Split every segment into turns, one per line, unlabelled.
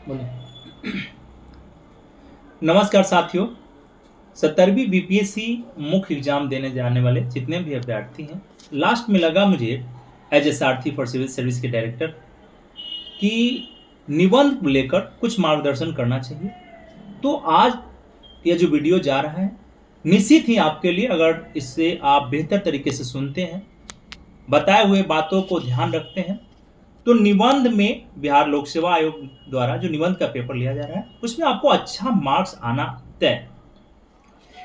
बोलिए। नमस्कार साथियों, 17वीं बीपीएससी मुख्य एग्जाम देने जाने वाले जितने भी अभ्यर्थी हैं, लास्ट में लगा मुझे as a Sarathi for civil service के डायरेक्टर कि निबंध को लेकर कुछ मार्गदर्शन करना चाहिए। तो आज यह जो वीडियो जा रहा है निश्चित ही आपके लिए, अगर इससे आप बेहतर तरीके से सुनते हैं, बताए हुए बातों को ध्यान रखते हैं, तो निबंध में बिहार लोक सेवा आयोग द्वारा जो निबंध का पेपर लिया जा रहा है उसमें आपको अच्छा मार्क्स आना तय,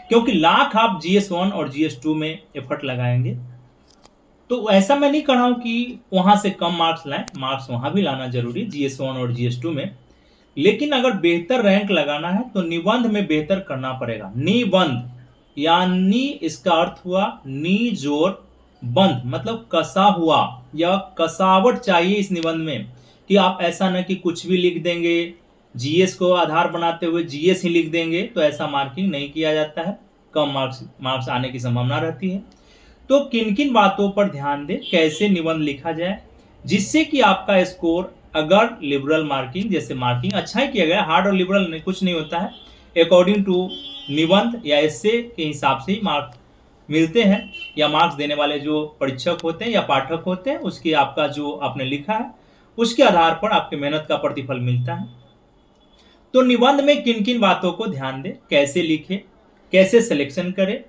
क्योंकि लाख आप GS1 और GS2 में एफर्ट लगाएंगे। तो ऐसा मैं नहीं कह रहा हूं कि वहां से कम मार्क्स लाएं, मार्क्स वहां भी लाना जरूरी GS1 और GS2 में, लेकिन अगर बेहतर रैंक लगाना है तो निबंध में बेहतर करना पड़ेगा। निबंध यानी इसका अर्थ हुआ जोर बंध, मतलब कसा हुआ या कसावट चाहिए इस निबंध में, कि आप ऐसा न कि कुछ भी लिख देंगे, जीएस को आधार बनाते हुए जीएस ही लिख देंगे, तो ऐसा मार्किंग नहीं किया जाता है, कम मार्क्स आने की संभावना रहती है। तो किन किन बातों पर ध्यान दें, कैसे निबंध लिखा जाए जिससे कि आपका स्कोर, अगर लिबरल मार्किंग, जैसे मार्किंग अच्छा ही किया गया, हार्ड और लिबरल कुछ नहीं होता है, अकॉर्डिंग टू निबंध या एस्से के हिसाब से ही मार्क्स मिलते हैं, या मार्क्स देने वाले जो परीक्षक होते हैं या पाठक होते हैं उसकी आपका जो आपने लिखा है उसके आधार पर आपके मेहनत का प्रतिफल मिलता है। तो निबंध में किन किन बातों को ध्यान दें, कैसे लिखें, कैसे सिलेक्शन करें,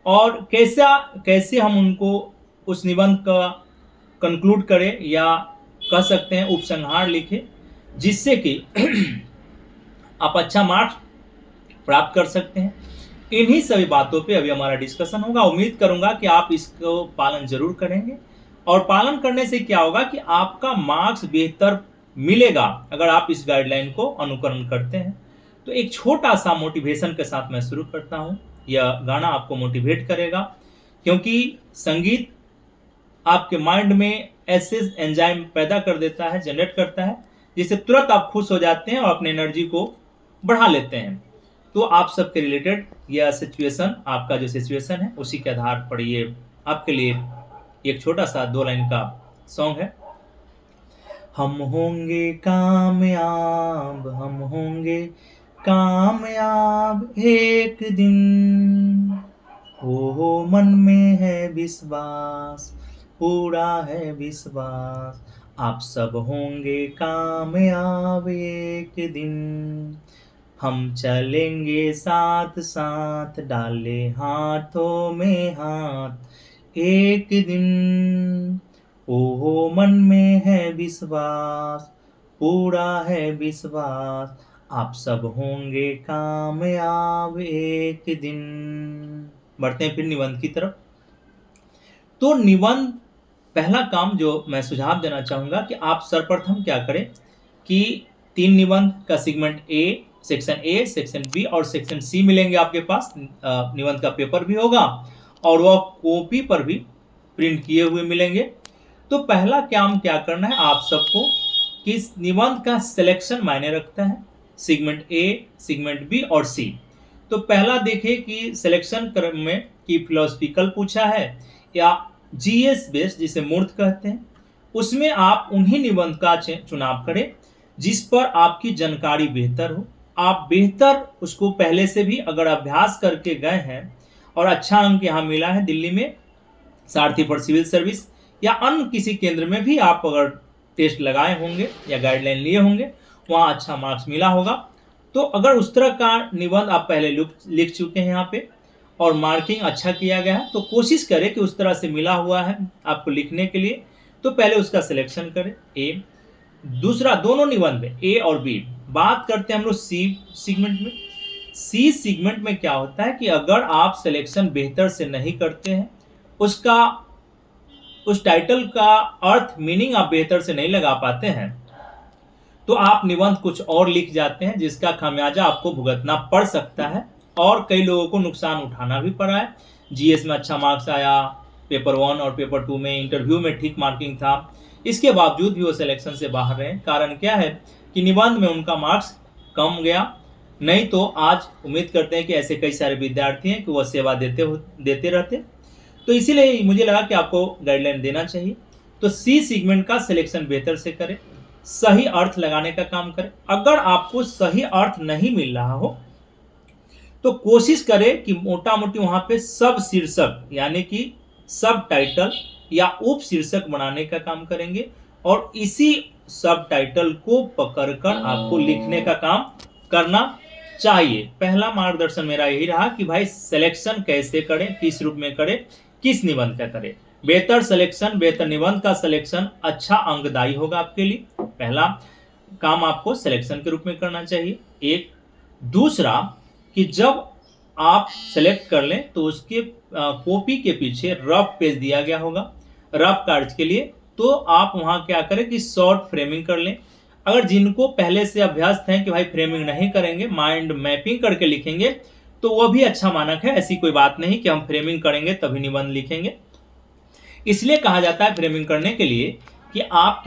और कैसे हम उनको उस निबंध का कंक्लूड करें, या कह सकते हैं उपसंहार लिखें, जिससे कि आप अच्छा मार्क्स प्राप्त कर सकते हैं। इन्हीं सभी बातों पे अभी हमारा डिस्कशन होगा। उम्मीद करूंगा कि आप इसको पालन जरूर करेंगे, और पालन करने से क्या होगा कि आपका मार्क्स बेहतर मिलेगा अगर आप इस गाइडलाइन को अनुकरण करते हैं। तो एक छोटा सा मोटिवेशन के साथ मैं शुरू करता हूं। यह गाना आपको मोटिवेट करेगा, क्योंकि संगीत आपके माइंड में ऐसे एंजाइम पैदा कर देता है, जनरेट करता है, जिससे तुरंत आप खुश हो जाते हैं और अपनी एनर्जी को बढ़ा लेते हैं। तो आप सबके रिलेटेड यह सिचुएशन, आपका जो सिचुएशन है उसी के आधार पर ये आपके लिए एक छोटा सा 2 लाइन का सॉन्ग है। हम होंगे कामयाब, हम होंगे कामयाब एक दिन, हो मन में है विश्वास, पूरा है विश्वास, आप सब होंगे कामयाब एक दिन, हम चलेंगे साथ साथ, डाले हाथों में हाथ एक दिन, ओहो मन में है विश्वास, पूरा है विश्वास, आप सब होंगे कामयाब एक दिन। बढ़ते हैं फिर निबंध की तरफ। तो निबंध, पहला काम जो मैं सुझाव देना चाहूंगा कि आप सर्वप्रथम क्या करें कि 3 निबंध का segment section A, section B और सेक्शन सी मिलेंगे आपके पास। निबंध का पेपर भी होगा और वह कॉपी पर भी प्रिंट किए हुए मिलेंगे। तो पहला काम क्या करना है आप सबको कि इस निबंध का सिलेक्शन मायने रखता है, सेगमेंट ए, सेगमेंट बी और सी। तो पहला देखिए कि सिलेक्शन क्रम में कि फिलोसफिकल पूछा है या जीएस बेस्ड, जिसे मूर्त कहते हैं, उसमें आप उन्हीं निबंध का चुनाव करें जिस पर आपकी जानकारी बेहतर हो। आप बेहतर उसको पहले से भी अगर अभ्यास करके गए हैं और अच्छा अंक यहाँ मिला है दिल्ली में सारथी फॉर सिविल सर्विस या अन्य किसी केंद्र में भी आप अगर टेस्ट लगाए होंगे या गाइडलाइन लिए होंगे, वहाँ अच्छा मार्क्स मिला होगा। तो अगर उस तरह का निबंध आप पहले लिख चुके हैं यहाँ पे और मार्किंग अच्छा किया गया है, तो कोशिश करें कि उस तरह से मिला हुआ है आपको लिखने के लिए, तो पहले उसका सिलेक्शन करें। ए दूसरा, दोनों निबंध में ए और बी। बात करते हैं हम लोग सी सेगमेंट में। सी सेगमेंट में क्या होता है कि अगर आप सिलेक्शन बेहतर से नहीं करते हैं, उस टाइटल का अर्थ, मीनिंग आप बेहतर से नहीं लगा पाते हैं, तो आप निबंध कुछ और लिख जाते हैं जिसका खामियाजा आपको भुगतना पड़ सकता है, और कई लोगों को नुकसान उठाना भी पड़ा है। जीएस में अच्छा मार्क्स आया, पेपर 1 और पेपर 2 में, इंटरव्यू में ठीक मार्किंग था, इसके बावजूद भी वो सिलेक्शन से बाहर रहे। कारण क्या है कि निबंध में उनका मार्क्स कम गया। नहीं तो आज उम्मीद करते हैं कि ऐसे कई सारे विद्यार्थी हैं कि वह सेवा देते रहते। तो इसीलिए मुझे लगा कि आपको गाइडलाइन देना चाहिए। तो सी सेगमेंट का सिलेक्शन बेहतर से करें। सही अर्थ लगाने का काम करें। अगर आपको सही अर्थ नहीं मिल रहा हो तो कोशिश करें कि मोटा मोटी वहां पे सब शीर्षक यानी कि सब टाइटल या उप शीर्षक बनाने का काम करेंगे और इसी सब टाइटल को पकड़कर आपको लिखने का काम करना चाहिए। पहला मार्गदर्शन मेरा यही रहा कि भाई सिलेक्शन कैसे करें, किस रूप में करें, किस निबंध का करें। बेहतर सिलेक्शन, बेहतर निबंध का सिलेक्शन अच्छा अंगदायी होगा आपके लिए। पहला काम आपको सिलेक्शन के रूप में करना चाहिए। एक दूसरा कि जब आप सेलेक्ट कर लें तो उसके कॉपी के पीछे रफ पेज दिया गया होगा रफ कार्ड्स के लिए, तो आप वहां क्या करें कि शॉर्ट फ्रेमिंग कर लें। अगर जिनको पहले से अभ्यस्त है कि भाई फ्रेमिंग नहीं करेंगे, माइंड मैपिंग करके लिखेंगे, तो वह भी अच्छा मानक है। ऐसी कोई बात नहीं कि हम फ्रेमिंग करेंगे तभी निबंध लिखेंगे। इसलिए कहा जाता है फ्रेमिंग करने के लिए कि आप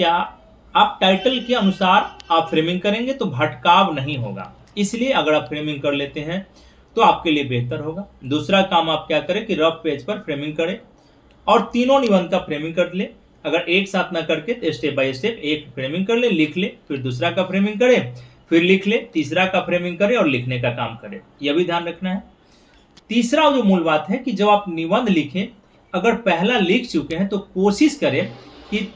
टाइटल के अनुसार आप फ्रेमिंग करेंगे तो भटकाव नहीं होगा। इसलिए अगर आप फ्रेमिंग कर लेते हैं तो आपके लिए बेहतर होगा। दूसरा काम आप क्या करें कि रफ पेज पर फ्रेमिंग करें और तीनों निबंध का फ्रेमिंग कर ले। अगर एक साथ ना करके तो स्टेप बाय स्टेप एक फ्रेमिंग कर ले, लिख ले, फिर दूसरा का फ्रेमिंग करें, फिर लिख ले, तीसरा का फ्रेमिंग करें और लिखने का काम करें। यह भी ध्यान रखना है। तीसरा जो मूल बात है कि जब आप निबंध लिखें, अगर पहला लिख चुके हैं तो कोशिश करें कि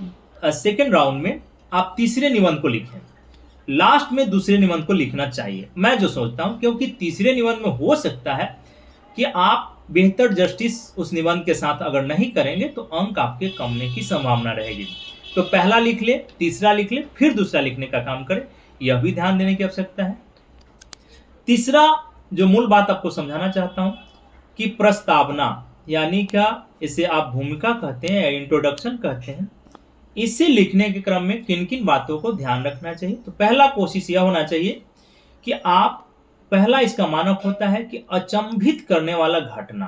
सेकेंड राउंड में आप तीसरे निबंध को लिखें। लास्ट में दूसरे निबंध को लिखना चाहिए, मैं जो सोचता हूं, क्योंकि तीसरे निबंध में हो सकता है कि आप बेहतर जस्टिस उस निबंध के साथ अगर नहीं करेंगे तो अंक आपके कम होने की संभावना रहेगी। तो पहला लिख ले, तीसरा लिख ले, फिर दूसरा लिखने का काम करें। यह भी ध्यान देने की आवश्यकता है। तीसरा जो मूल बात आपको समझाना चाहता हूं कि प्रस्तावना यानी क्या, इसे आप भूमिका कहते हैं या इंट्रोडक्शन कहते हैं, इसे लिखने के क्रम में किन किन बातों को ध्यान रखना चाहिए। तो पहला कोशिश यह होना चाहिए कि आप पहला इसका मानक होता है कि अचंभित करने वाला घटना,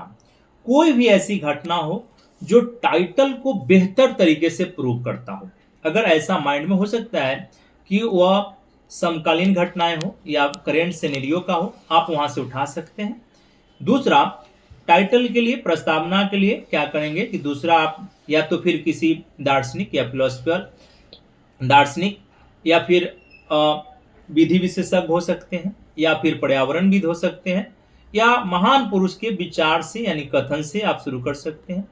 कोई भी ऐसी घटना हो जो टाइटल को बेहतर तरीके से प्रूव करता हो। अगर ऐसा माइंड में हो सकता है कि वह समकालीन घटनाएं हो या करेंट सिनेरियो का हो, आप वहां से उठा सकते हैं। दूसरा, टाइटल के लिए, प्रस्तावना के लिए क्या करेंगे कि दूसरा आप या तो फिर किसी दार्शनिक या फिलोसफर, दार्शनिक या फिर विधि विशेषज्ञ हो सकते हैं या फिर पर्यावरणविद हो सकते हैं या महान पुरुष के विचार से यानी कथन से आप शुरू कर सकते हैं।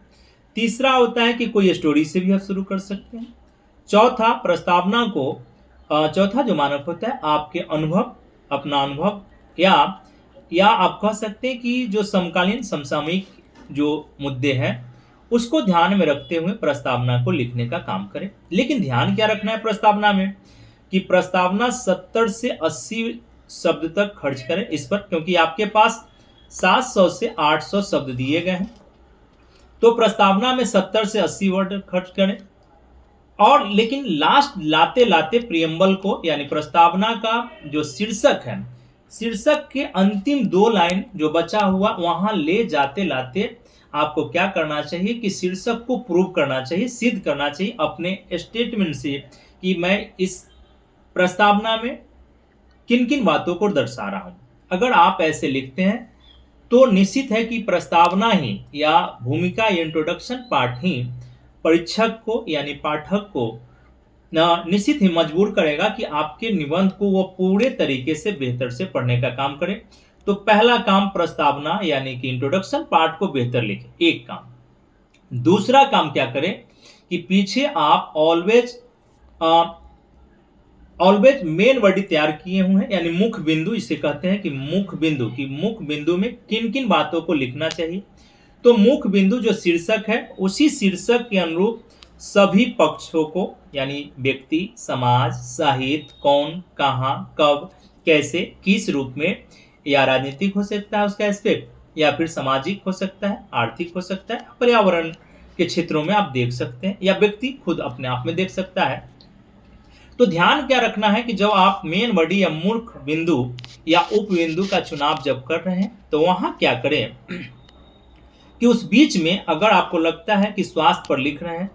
तीसरा होता है कि कोई स्टोरी से भी आप शुरू कर सकते हैं। चौथा, प्रस्तावना को चौथा जो मानक होता है आपके अनुभव, अपना अनुभव या आप कह सकते हैं कि जो समकालीन समसामयिक जो मुद्दे हैं उसको ध्यान में रखते हुए प्रस्तावना को लिखने का काम करें। लेकिन ध्यान क्या रखना है प्रस्तावना में कि प्रस्तावना 70 से 80 शब्द तक खर्च करें इस पर, क्योंकि आपके पास 700 से 800 शब्द दिए गए हैं। तो प्रस्तावना में 70 से 80 वर्ड खर्च करें और लेकिन लास्ट लाते लाते प्रियम्बल को यानी प्रस्तावना का जो शीर्षक है, शीर्षक के अंतिम 2 लाइन जो बचा हुआ वहां ले जाते लाते आपको क्या करना चाहिए कि शीर्षक को प्रूव करना चाहिए, सिद्ध करना चाहिए अपने स्टेटमेंट से कि मैं इस प्रस्तावना में किन किन बातों को दर्शा रहा हूं। अगर आप ऐसे लिखते हैं तो निश्चित है कि प्रस्तावना ही या भूमिका या इंट्रोडक्शन पार्ट ही परीक्षक को यानी पाठक को निश्चित ही मजबूर करेगा कि आपके निबंध को वो पूरे तरीके से बेहतर से पढ़ने का काम करें। तो पहला काम प्रस्तावना यानी कि इंट्रोडक्शन पार्ट को बेहतर लिखें, एक काम। दूसरा काम क्या करें कि पीछे आप ऑलवेज मेन वर्डी तैयार किए हुए हैं यानी मुख्य बिंदु, इसे कहते हैं कि मुख्य बिंदु में किन किन बातों को लिखना चाहिए। तो मुख्य बिंदु जो शीर्षक है उसी शीर्षक के अनुरूप सभी पक्षों को यानी व्यक्ति, समाज, साहित्य, कौन, कहां, कब, कैसे, किस रूप में, या राजनीतिक हो सकता है उसका एस्पेक्ट या फिर सामाजिक हो सकता है, आर्थिक हो सकता है, पर्यावरण के क्षेत्रों में आप देख सकते हैं या व्यक्ति खुद अपने आप में देख सकता है। तो ध्यान क्या रखना है कि जब आप मेन बॉडी या मुख्य बिंदु या उप बिंदु का चुनाव जब कर रहे हैं तो वहां क्या करें कि उस बीच में अगर आपको लगता है कि स्वास्थ्य पर लिख रहे हैं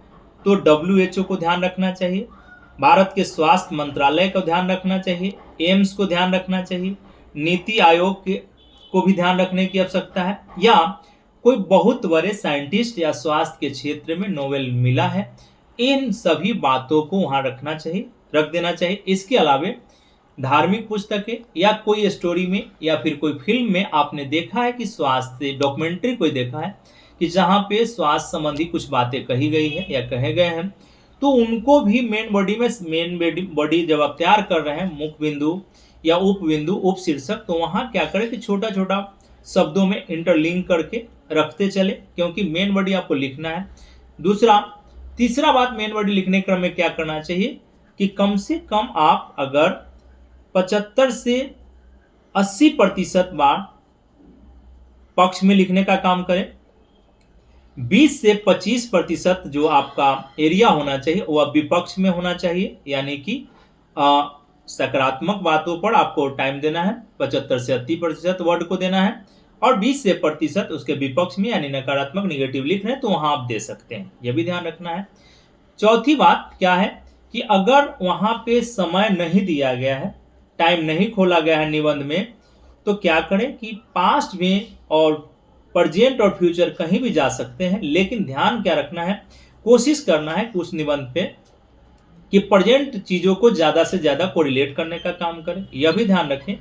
तो WHO को ध्यान रखना चाहिए, भारत के स्वास्थ्य मंत्रालय को ध्यान रखना चाहिए, एम्स को ध्यान रखना चाहिए, नीति आयोग को भी ध्यान रखने की आवश्यकता है, या कोई बहुत बड़े साइंटिस्ट या स्वास्थ्य के क्षेत्र में नोबेल मिला है, इन सभी बातों को वहां रखना चाहिए। रख देना चाहिए। इसके अलावे धार्मिक पुस्तकें या कोई स्टोरी में या फिर कोई फिल्म में आपने देखा है कि स्वास्थ्य डॉक्यूमेंट्री कोई देखा है कि जहाँ पे स्वास्थ्य संबंधी कुछ बातें कही गई है या कहे गए हैं, तो उनको भी मेन बॉडी जब आप तैयार कर रहे हैं, मुख्य बिंदु या उप बिंदु उप शीर्षक, तो वहाँ क्या करें कि छोटा छोटा शब्दों में इंटरलिंक करके रखते चले, क्योंकि मेन बॉडी आपको लिखना है। तीसरा बात, मेन बॉडी लिखने क्रम में क्या करना चाहिए कि कम से कम आप अगर 75 से 80% बार पक्ष में लिखने का काम करें, 20 से 25% जो आपका एरिया होना चाहिए वह विपक्ष में होना चाहिए, यानी कि सकारात्मक बातों पर आपको टाइम देना है, 75 से 80% वर्ड को देना है, और 20 से प्रतिशत उसके विपक्ष में यानी नकारात्मक निगेटिव लिख रहे हैं तो वहां आप दे सकते हैं, यह भी ध्यान रखना है। चौथी बात क्या है कि अगर वहां पे समय नहीं दिया गया है, टाइम नहीं खोला गया है निबंध में, तो क्या करें कि पास्ट में और प्रेजेंट और फ्यूचर कहीं भी जा सकते हैं, लेकिन ध्यान क्या रखना है, कोशिश करना है कि उस निबंध पे कि प्रेजेंट चीजों को ज्यादा से ज्यादा कोरिलेट करने का काम करें, यह भी ध्यान रखें।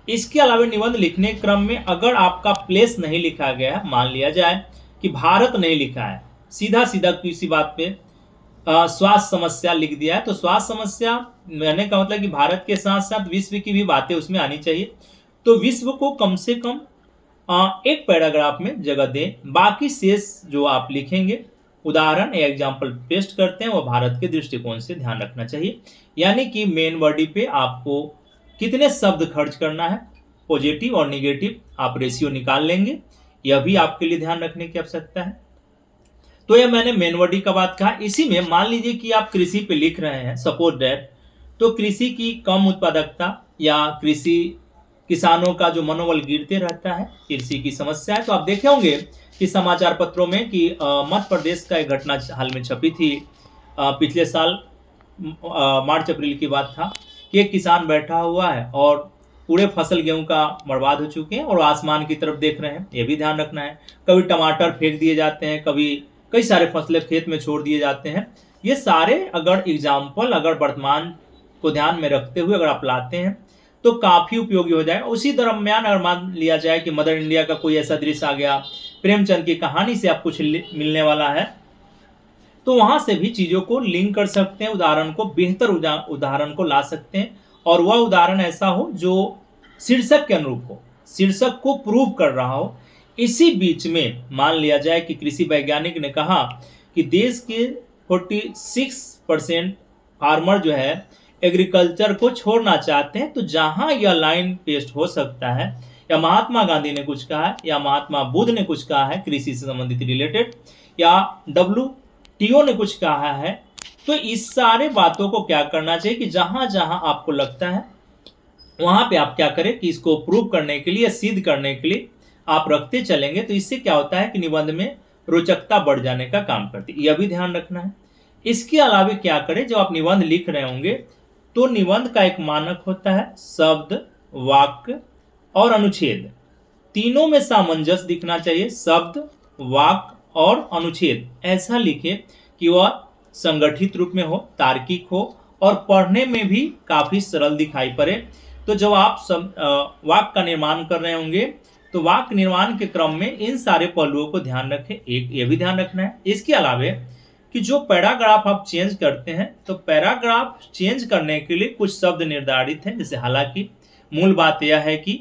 इसके अलावा निबंध लिखने क्रम में अगर आपका प्लेस नहीं लिखा गया है, मान लिया जाए कि भारत नहीं लिखा है, सीधा सीधा किसी बात पे स्वास्थ्य समस्या लिख दिया है, तो स्वास्थ्य समस्या कहने का मतलब कि भारत के साथ साथ विश्व की भी बातें उसमें आनी चाहिए, तो विश्व को कम से कम एक पैराग्राफ में जगह दें, बाकी शेष जो आप लिखेंगे उदाहरण या एग्जाम्पल पेस्ट करते हैं वो भारत के दृष्टिकोण से ध्यान रखना चाहिए। यानी कि मेन बॉडी पे आपको कितने शब्द खर्च करना है, पॉजिटिव और निगेटिव आप रेशियो निकाल लेंगे, यह भी आपके लिए ध्यान रखने की आवश्यकता है। तो यह मैंने मेन बॉडी का बात कहा। इसी में मान लीजिए कि आप कृषि पे लिख रहे हैं, सपोज दैट, तो कृषि की कम उत्पादकता या किसानों का जो मनोबल गिरते रहता है, कृषि की समस्या है, तो आप देखे होंगे कि समाचार पत्रों में कि मध्य प्रदेश का एक घटना हाल में छपी थी, पिछले साल मार्च अप्रैल की बात था कि एक किसान बैठा हुआ है और पूरे फसल गेहूं का बर्बाद हो चुके हैं और आसमान की तरफ देख रहे हैं, ये भी ध्यान रखना है। कभी टमाटर फेंक दिए जाते हैं, कभी कई सारे फसलें खेत में छोड़ दिए जाते हैं। ये सारे अगर एग्जाम्पल अगर वर्तमान को ध्यान में रखते हुए अगर आप लाते हैं तो काफी उपयोगी हो जाएगा। उसी दरम्यान अगर मान लिया जाए कि मदर इंडिया का कोई ऐसा दृश्य आ गया, प्रेमचंद की कहानी से आप कुछ मिलने वाला है, तो वहां से भी चीजों को लिंक कर सकते हैं, उदाहरण को बेहतर उदाहरण को ला सकते हैं, और वह उदाहरण ऐसा हो जो शीर्षक के अनुरूप हो, शीर्षक को प्रूव कर रहा हो। इसी बीच में मान लिया जाए कि कृषि वैज्ञानिक ने कहा कि देश के 46% फार्मर जो है एग्रीकल्चर को छोड़ना चाहते हैं, तो जहां यह लाइन पेस्ट हो सकता है, या महात्मा गांधी ने कुछ कहा है, या महात्मा बुद्ध ने कुछ कहा है कृषि से संबंधित रिलेटेड, या WTO ने कुछ कहा है, तो इस सारे बातों को क्या करना चाहिए कि जहां जहां आपको लगता है वहां पे आप क्या करें कि इसको प्रूव करने के लिए, सिद्ध करने के लिए आप रखते चलेंगे, तो इससे क्या होता है कि निबंध में रोचकता बढ़ जाने का काम करती है, यह भी ध्यान रखना है। इसके अलावा क्या करें, जब आप निबंध लिख रहे होंगे तो निबंध का एक मानक होता है शब्द, वाक्य और अनुच्छेद, तीनों में सामंजस्य दिखना चाहिए। शब्द, वाक्य और अनुच्छेद ऐसा लिखे कि वह संगठित रूप में हो, तार्किक हो और पढ़ने में भी काफी सरल दिखाई पड़े। तो जब आप वाक्य का निर्माण कर रहे होंगे तो वाक्य निर्माण के क्रम में इन सारे पहलुओं को ध्यान रखें, एक ये भी ध्यान रखना है। इसके अलावा कि जो पैराग्राफ आप चेंज करते हैं, तो पैराग्राफ चेंज करने के लिए कुछ शब्द निर्धारित हैं, जैसे हालांकि। मूल बात यह है कि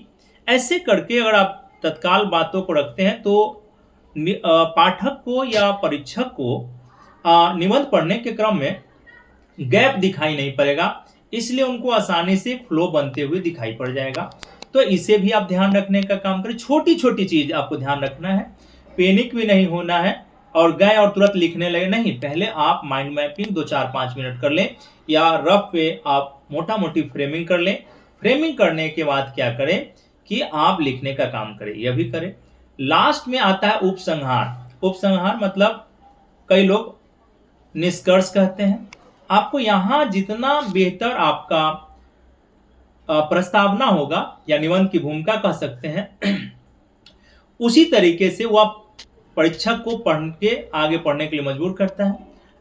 ऐसे करके अगर आप तत्काल बातों को रखते हैं तो पाठक को या परीक्षक को निबंध पढ़ने के क्रम में गैप दिखाई नहीं पड़ेगा, इसलिए उनको आसानी से फ्लो बनते हुए दिखाई पड़ जाएगा। तो इसे भी आप ध्यान रखने का काम करें। छोटी छोटी चीज आपको ध्यान रखना है, पैनिक भी नहीं होना है और गए और तुरंत लिखने लगे नहीं। पहले आप माइंड मैपिंग 2-4-5 मिनट कर लें, या रफ पे आप मोटा मोटी फ्रेमिंग कर लें। फ्रेमिंग करने के बाद क्या करें कि आप लिखने का काम करें, यह भी करें। लास्ट में आता है उपसंहार। उपसंहार मतलब कई लोग निष्कर्ष कहते हैं। आपको यहां जितना बेहतर आपका प्रस्तावना होगा या निबंध की भूमिका कह सकते हैं, उसी तरीके से वह परीक्षक को पढ़ के आगे पढ़ने के लिए मजबूर करता है।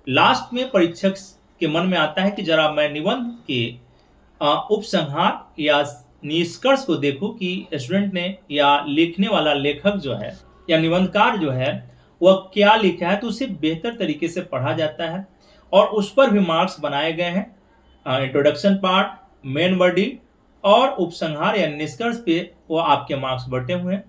लास्ट में परीक्षक के मन में आता है कि जरा मैं निबंध के उपसंहार या निष्कर्ष को देखूं कि स्टूडेंट ने या लिखने वाला लेखक जो है या निबंधकार जो है वह क्या लिखा है, तो उसे बेहतर तरीके से पढ़ा जाता है और उस पर भी मार्क्स बनाए गए हैं। इंट्रोडक्शन पार्ट, मेन बॉडी और उपसंहार या निष्कर्ष पे वो आपके मार्क्स बटे हुए हैं।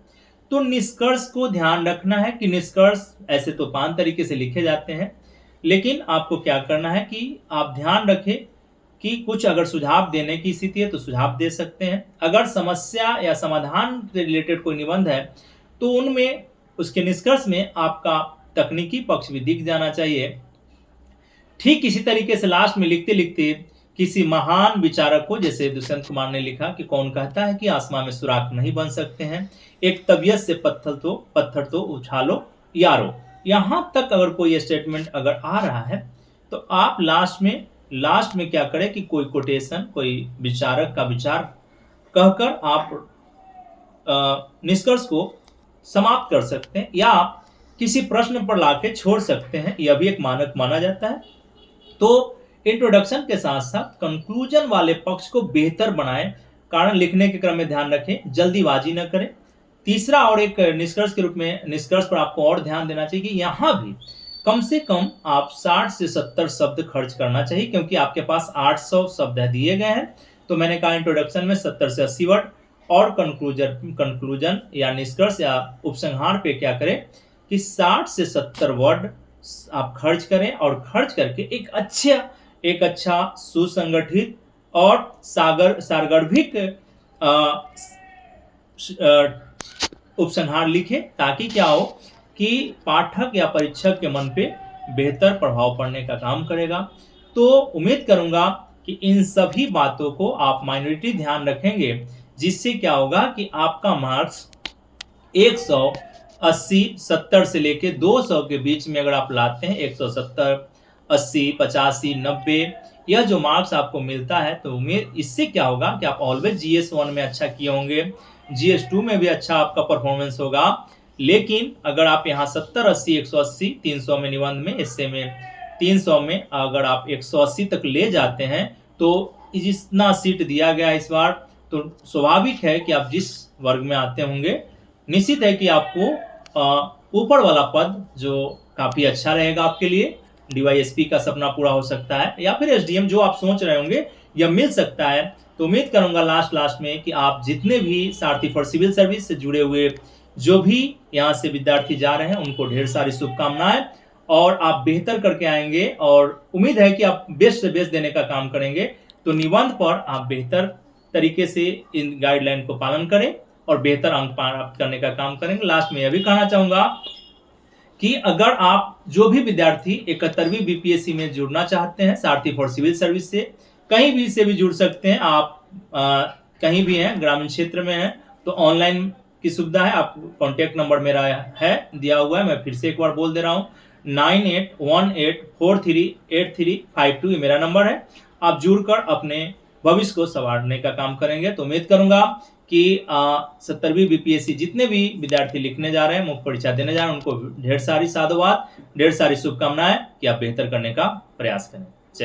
तो निष्कर्ष को ध्यान रखना है कि निष्कर्ष ऐसे तो 5 तरीके से लिखे जाते हैं, लेकिन आपको क्या करना है कि आप ध्यान रखें कि कुछ अगर सुझाव देने की स्थिति है तो सुझाव दे सकते हैं। अगर समस्या या समाधान से रिलेटेड कोई निबंध है तो उनमें उसके निष्कर्ष में आपका तकनीकी पक्ष भी दिख जाना चाहिए। ठीक इसी तरीके से लास्ट में लिखते लिखते किसी महान विचारक को, जैसे दुष्यंत कुमार ने लिखा कि कौन कहता है कि आसमान में सुराख नहीं बन सकते हैं, एक तबीयत से पत्थर तो उछालो यारो। यहां तक अगर कोई स्टेटमेंट अगर आ रहा है तो आप लास्ट में क्या करें कि कोई कोटेशन, कोई विचारक का विचार कहकर आप निष्कर्ष को समाप्त कर सकते हैं या किसी प्रश्न पर लाके छोड़ सकते हैं। यह भी एक मानक माना जाता है। तो इंट्रोडक्शन के साथ साथ कंक्लूजन वाले पक्ष को बेहतर बनाएं, कारण लिखने के क्रम में ध्यान रखें, जल्दीबाजी न करें। तीसरा और एक निष्कर्ष के रूप में निष्कर्ष पर आपको और ध्यान देना चाहिए कि यहाँ भी कम से कम आप 60 से 70 शब्द खर्च करना चाहिए, क्योंकि आपके पास 800 शब्द दिए गए हैं। तो मैंने कहा इंट्रोडक्शन में 70 से 80 वर्ड और कंक्लूजन या निष्कर्ष या उपसंहार पे क्या करें कि 60 से 70 वर्ड आप खर्च करें और खर्च करके एक अच्छा सुसंगठित और सारगर्भिक उपसंहार लिखे, ताकि क्या हो कि पाठक या परीक्षक के मन पे बेहतर प्रभाव पड़ने का काम करेगा। तो उम्मीद करूंगा कि इन सभी बातों को आप माइनॉरिटी ध्यान रखेंगे, जिससे क्या होगा कि आपका मार्क्स 180 70 से लेके 200 के बीच में अगर आप लाते हैं, 170 80 85 90 यह जो मार्क्स आपको मिलता है, तो उम्मीद इससे क्या होगा कि आप ऑलवेज GS1 में अच्छा किए होंगे, GS2 में भी अच्छा आपका परफॉर्मेंस होगा। लेकिन अगर आप यहाँ 70 80 180 300 में निबंध में, हिस्से में 300 में अगर आप 180 तक ले जाते हैं तो जितना सीट दिया गया इस बार, तो स्वाभाविक है कि आप जिस वर्ग में आते होंगे, निश्चित है कि आपको ऊपर वाला पद जो काफी अच्छा रहेगा आपके लिए, DYSP का सपना पूरा हो सकता है या फिर SDM जो आप सोच रहे होंगे यह मिल सकता है। तो उम्मीद करूंगा लास्ट में कि आप जितने भी सारथी फॉर सिविल सर्विस से जुड़े हुए जो भी यहाँ से विद्यार्थी जा रहे हैं उनको ढेर सारी शुभकामनाएं और आप बेहतर करके आएंगे और उम्मीद है कि आप बेस्ट से बेस्ट देने का काम करेंगे। तो निबंध पर आप बेहतर तरीके से इन गाइडलाइन को पालन करें और बेहतर अंक प्राप्त करने का काम करेंगे। लास्ट में यह भी कहना चाहूंगा कि अगर आप जो भी विद्यार्थी 71वीं BPSC में जुड़ना चाहते हैं सारथी फॉर सिविल सर्विस से, कहीं भी से भी जुड़ सकते हैं। आप कहीं भी हैं, ग्रामीण क्षेत्र में हैं तो ऑनलाइन की सुविधा है। आप कॉन्टैक्ट नंबर मेरा है दिया हुआ है, मैं फिर से एक बार बोल दे रहा हूँ, 9818438352 ये मेरा नंबर है। आप जुड़कर अपने भविष्य को संवारने का काम करेंगे। तो उम्मीद करूंगा कि 70वीं BPSC जितने भी विद्यार्थी लिखने जा रहे हैं, मुख्य परीक्षा देने जा रहे हैं, उनको ढेर सारी साधुवाद, ढेर सारी शुभकामनाएं कि आप बेहतर करने का प्रयास करें।